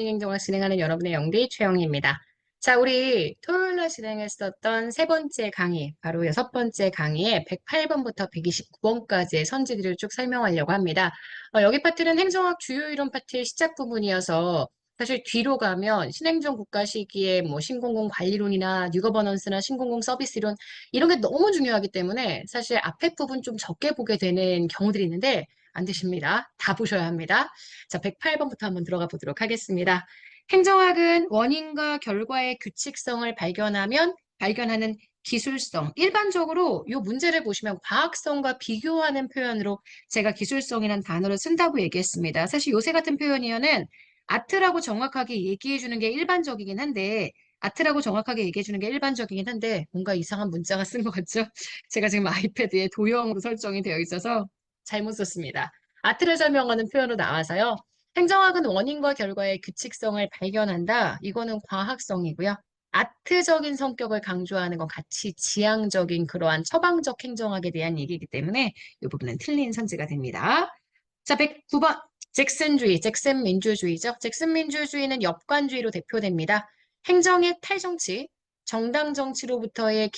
행정을 진행하는 여러분의 영디 최영희입니다. 자, 우리 토요일 날 진행했었던 세 번째 강의, 바로 여섯 번째 강의에 108번부터 129번까지의 선지들을 쭉 설명하려고 합니다. 여기 파트는 행정학 주요 이론 파트의 시작 부분이어서 사실 뒤로 가면 신행정 국가 시기에 뭐 신공공 관리론이나 뉴거버넌스나 신공공 서비스론 이런 게 너무 중요하기 때문에 사실 앞에 부분 좀 적게 보게 되는 경우들이 있는데 안 되십니다. 다 보셔야 합니다. 자, 108번부터 한번 들어가 보도록 하겠습니다. 행정학은 원인과 결과의 규칙성을 발견하는 기술성. 일반적으로 이 문제를 보시면 과학성과 비교하는 표현으로 제가 기술성이라는 단어를 쓴다고 얘기했습니다. 사실 요새 같은 표현이면은 아트라고 정확하게 얘기해 주는 게 일반적이긴 한데 아트라고 정확하게 얘기해 주는 게 일반적이긴 한데 뭔가 이상한 문자가 쓴 것 같죠? 제가 지금 아이패드에 도형으로 설정이 되어 있어서 잘못 썼습니다. 아트를 설명하는 표현으로 나와서요. 행정학은 원인과 결과의 규칙성을 발견한다. 이거는 과학성이고요. 아트적인 성격을 강조하는 건 가치 지향적인 그러한 처방적 행정학에 대한 얘기이기 때문에 이 부분은 틀린 선지가 됩니다. 자, 109번. 잭슨주의, 잭슨 민주주의죠. 잭슨 민주주의는 역관주의로 대표됩니다. 행정의 탈정치, 정당 정치의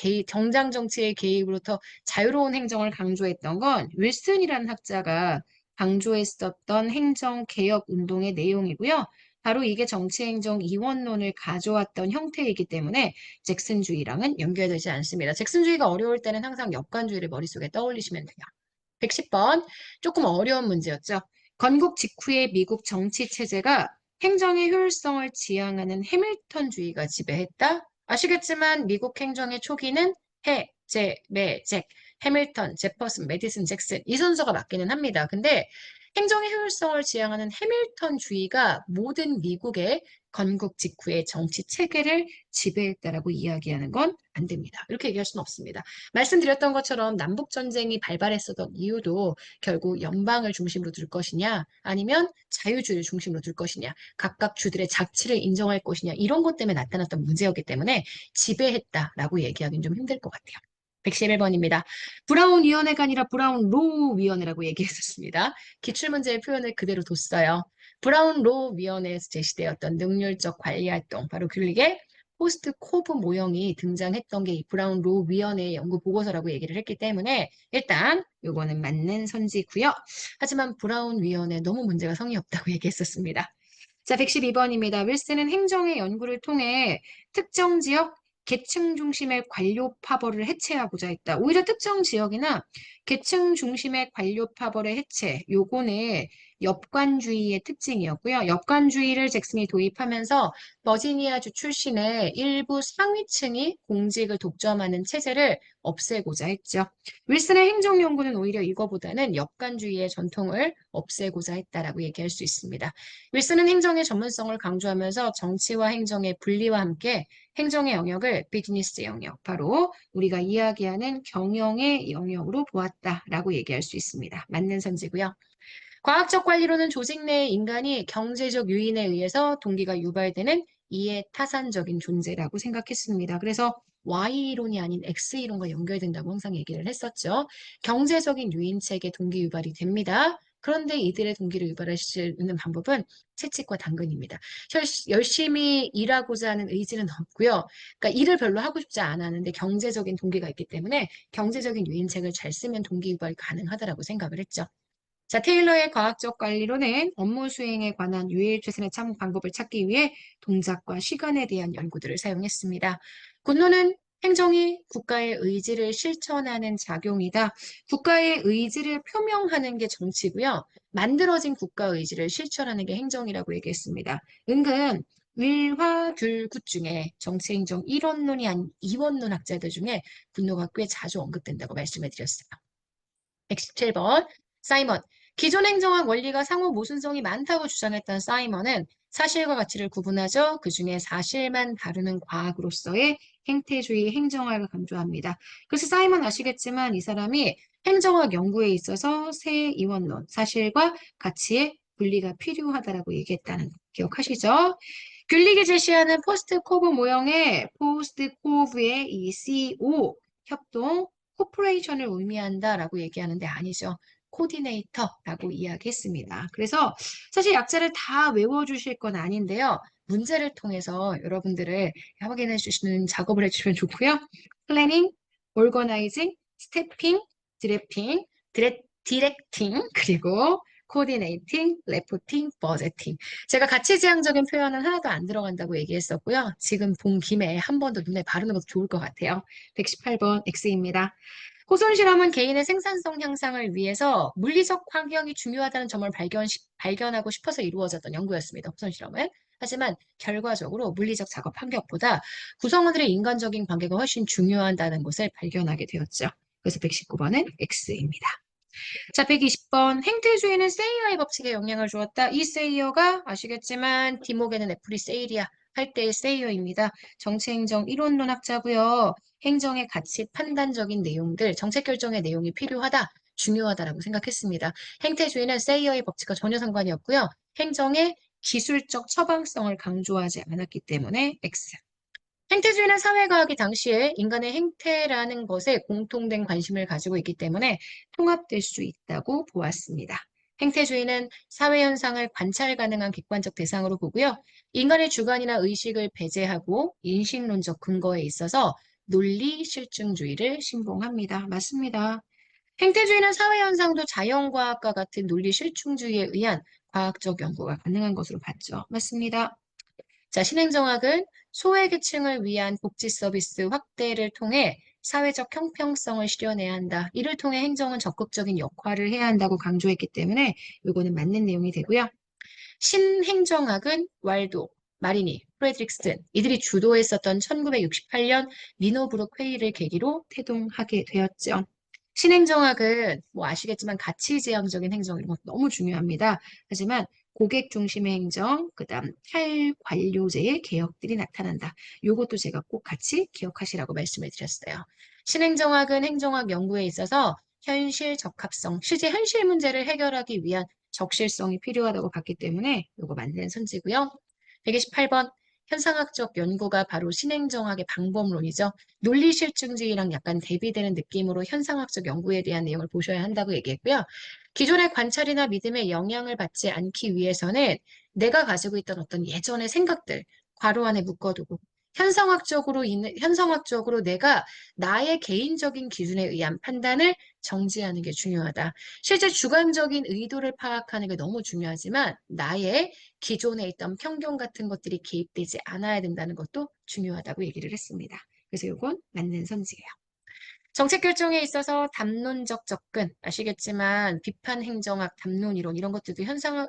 개입으로부터 자유로운 행정을 강조했던 건 윌슨이라는 학자가 강조했었던 행정개혁 운동의 내용이고요. 바로 이게 정치행정 이원론을 가져왔던 형태이기 때문에 잭슨주의랑은 연결되지 않습니다. 잭슨주의가 어려울 때는 항상 역관주의를 머릿속에 떠올리시면 돼요. 110번. 조금 어려운 문제였죠. 건국 직후의 미국 정치 체제가 행정의 효율성을 지향하는 해밀턴주의가 지배했다. 아시겠지만 미국 행정의 초기는 해, 제, 매, 잭, 해밀턴, 제퍼슨, 메디슨, 잭슨 이 순서가 맞기는 합니다. 근데 행정의 효율성을 지향하는 해밀턴주의가 모든 미국의 건국 직후의 정치 체계를 지배했다라고 이야기하는 건 안 됩니다. 이렇게 얘기할 수는 없습니다. 말씀드렸던 것처럼 남북전쟁이 발발했었던 이유도 결국 연방을 중심으로 둘 것이냐 아니면 자유주의를 중심으로 둘 것이냐 각각 주들의 자치를 인정할 것이냐 이런 것 때문에 나타났던 문제였기 때문에 지배했다라고 얘기하기는 좀 힘들 것 같아요. 111번입니다. 브라운 위원회가 아니라 브라운 로우 위원회라고 얘기했었습니다. 기출문제의 표현을 그대로 뒀어요. 브라운 로우 위원회에서 제시되었던 능률적 관리 활동, 바로 귤릭의 포스트 코브 모형이 등장했던 게 이 브라운 로우 위원회의 연구 보고서라고 얘기를 했기 때문에 일단 요거는 맞는 선지고요. 하지만 브라운 위원회 너무 문제가 성의 없다고 얘기했었습니다. 자, 112번입니다. 윌슨은 행정의 연구를 통해 특정 지역 계층 중심의 관료 파벌을 해체하고자 했다. 오히려 특정 지역이나 계층 중심의 관료 파벌의 해체, 요거는 엽관주의의 특징이었고요. 엽관주의를 잭슨이 도입하면서 버지니아주 출신의 일부 상위층이 공직을 독점하는 체제를 없애고자 했죠. 윌슨의 행정연구는 오히려 이거보다는 엽관주의의 전통을 없애고자 했다라고 얘기할 수 있습니다. 윌슨은 행정의 전문성을 강조하면서 정치와 행정의 분리와 함께 행정의 영역을 비즈니스 영역, 바로 우리가 이야기하는 경영의 영역으로 보았다라고 얘기할 수 있습니다. 맞는 선지고요. 과학적 관리로는 조직 내의 인간이 경제적 유인에 의해서 동기가 유발되는 이해타산적인 존재라고 생각했습니다. 그래서 Y이론이 아닌 X이론과 연결된다고 항상 얘기를 했었죠. 경제적인 유인책에 동기 유발이 됩니다. 그런데 이들의 동기를 유발할 수 있는 방법은 채찍과 당근입니다. 열심히 일하고자 하는 의지는 없고요. 그러니까 일을 별로 하고 싶지 않았는데 경제적인 동기가 있기 때문에 경제적인 유인책을 잘 쓰면 동기 유발이 가능하다라고 생각을 했죠. 자, 테일러의 과학적 관리로는 업무 수행에 관한 유일 최선의 참 방법을 찾기 위해 동작과 시간에 대한 연구들을 사용했습니다. 군노는 행정이 국가의 의지를 실천하는 작용이다. 국가의 의지를 표명하는 게 정치고요. 만들어진 국가 의지를 실천하는 게 행정이라고 얘기했습니다. 은근 일화귤굿 중에 정치행정 1원론이 아닌 2원론 학자들 중에 군노가 꽤 자주 언급된다고 말씀을 드렸어요. 117번 사이먼. 기존 행정학 원리가 상호 모순성이 많다고 주장했던 사이먼은 사실과 가치를 구분하죠. 그중에 사실만 다루는 과학으로서의 행태주의 행정학을 강조합니다. 그래서 사이먼 아시겠지만 이 사람이 행정학 연구에 있어서 세 이원론, 사실과 가치의 분리가 필요하다라고 얘기했다는 거 기억하시죠? 귤릭이 제시하는 포스트 코브 모형의 포스트 코브의 이 CO, 협동, 코퍼레이션을 의미한다라고 얘기하는데 아니죠. 코디네이터라고 이야기했습니다. 그래서 사실 약자를 다 외워주실 건 아닌데요. 문제를 통해서 여러분들을 확인해 주시는 작업을 해주시면 좋고요. 플래닝, 오거나이징, 스태핑, 드래핑, 디렉팅, 그리고 코디네이팅, 레포팅, 버제팅. 제가 가치지향적인 표현은 하나도 안 들어간다고 얘기했었고요. 지금 본 김에 한 번 더 눈에 바르는 것도 좋을 것 같아요. 118번 X입니다. 호손 실험은 개인의 생산성 향상을 위해서 물리적 환경이 중요하다는 점을 발견하고 싶어서 이루어졌던 연구였습니다. 호손 실험은. 하지만 결과적으로 물리적 작업 환경보다 구성원들의 인간적인 관계가 훨씬 중요하다는 것을 발견하게 되었죠. 그래서 119번은 X입니다. 자, 120번. 행태주의는 세이어의 법칙에 영향을 주었다. 이 세이어가 아시겠지만 디모게는 애플이 세일이야 할 때의 세이어입니다. 정치행정 이론론 학자고요. 행정의 가치 판단적인 내용들, 정책 결정의 내용이 필요하다, 중요하다라고 생각했습니다. 행태주의는 세이어의 법칙과 전혀 상관이 없고요. 행정의 기술적 처방성을 강조하지 않았기 때문에 X. 행태주의는 사회과학이 당시에 인간의 행태라는 것에 공통된 관심을 가지고 있기 때문에 통합될 수 있다고 보았습니다. 행태주의는 사회현상을 관찰 가능한 객관적 대상으로 보고요. 인간의 주관이나 의식을 배제하고 인식론적 근거에 있어서 논리 실증주의를 신봉합니다. 맞습니다. 행태주의는 사회현상도 자연과학과 같은 논리 실증주의에 의한 과학적 연구가 가능한 것으로 봤죠. 맞습니다. 자, 신행정학은 소외계층을 위한 복지 서비스 확대를 통해 사회적 형평성을 실현해야 한다. 이를 통해 행정은 적극적인 역할을 해야 한다고 강조했기 때문에 이거는 맞는 내용이 되고요. 신행정학은 왈도, 마리니, 프레드릭슨 이들이 주도했었던 1968년 미노브룩 회의를 계기로 태동하게 되었죠. 신행정학은 뭐 아시겠지만 가치지향적인 행정 이런 것도 너무 중요합니다. 하지만 고객 중심의 행정, 그다음 탈관료제의 개혁들이 나타난다. 이것도 제가 꼭 같이 기억하시라고 말씀을 드렸어요. 신행정학은 행정학 연구에 있어서 현실 적합성, 실제 현실 문제를 해결하기 위한 적실성이 필요하다고 봤기 때문에 이거 맞는 선지고요. 128번 현상학적 연구가 바로 신행정학의 방법론이죠. 논리실증주의랑 약간 대비되는 느낌으로 현상학적 연구에 대한 내용을 보셔야 한다고 얘기했고요. 기존의 관찰이나 믿음에 영향을 받지 않기 위해서는 내가 가지고 있던 어떤 예전의 생각들 괄호 안에 묶어두고 현상학적으로 내가 나의 개인적인 기준에 의한 판단을 정지하는 게 중요하다. 실제 주관적인 의도를 파악하는 게 너무 중요하지만 나의 기존에 있던 편견 같은 것들이 개입되지 않아야 된다는 것도 중요하다고 얘기를 했습니다. 그래서 이건 맞는 선지예요. 정책 결정에 있어서 담론적 접근 아시겠지만 비판 행정학, 담론 이론 이런 것들도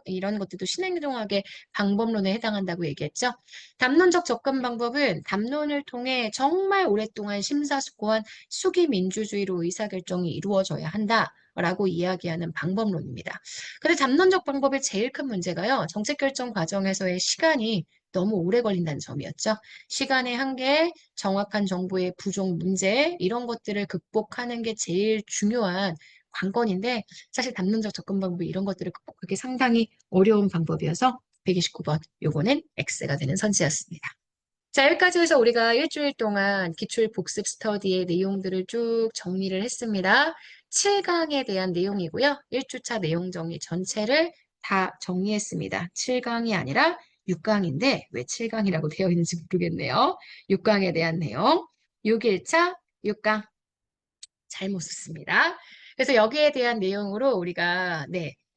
이런 것들도 신행정학의 방법론에 해당한다고 얘기했죠. 담론적 접근 방법은 담론을 통해 정말 오랫동안 심사숙고한 수기 민주주의로 의사결정이 이루어져야 한다라고 이야기하는 방법론입니다. 근데 담론적 방법의 제일 큰 문제가요. 정책 결정 과정에서의 시간이 너무 오래 걸린다는 점이었죠. 시간의 한계, 정확한 정보의 부족 문제 이런 것들을 극복하는 게 제일 중요한 관건인데 사실 담론적 접근 방법 이런 것들을 극복하기 상당히 어려운 방법이어서 129번 요거는 X가 되는 선지였습니다. 자, 여기까지 해서 우리가 일주일 동안 기출 복습 스터디의 내용들을 쭉 정리를 했습니다. 7강에 대한 내용이고요. 1주차 내용 정리 전체를 다 정리했습니다. 7강이 아니라 6강인데 왜 7강이라고 되어 있는지 모르겠네요. 6강에 대한 내용. 6일차 6강 잘못 썼습니다. 그래서 여기에 대한 내용으로 우리가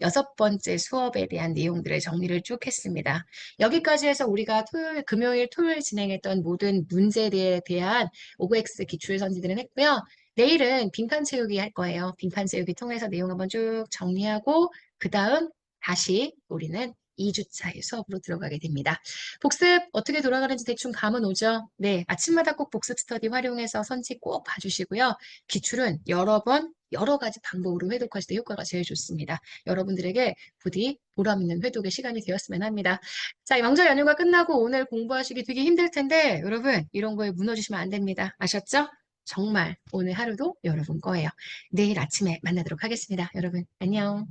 6번째 수업에 대한 내용들을 정리를 쭉 했습니다. 여기까지 해서 우리가 금요일, 토요일 진행했던 모든 문제에 대한 OX 기출 선지들은 했고요. 내일은 빈칸 채우기 할 거예요. 빈칸 채우기 통해서 내용 한번 쭉 정리하고 그 다음 다시 우리는 2주차의 수업으로 들어가게 됩니다. 복습 어떻게 돌아가는지 대충 감은 오죠? 네, 아침마다 꼭 복습 스터디 활용해서 선지 꼭 봐주시고요. 기출은 여러 번, 여러 가지 방법으로 회독하실 때 효과가 제일 좋습니다. 여러분들에게 부디 보람 있는 회독의 시간이 되었으면 합니다. 자, 명절 연휴가 끝나고 오늘 공부하시기 되게 힘들 텐데 여러분 이런 거에 무너지시면 안 됩니다. 아셨죠? 정말 오늘 하루도 여러분 거예요. 내일 아침에 만나도록 하겠습니다. 여러분 안녕.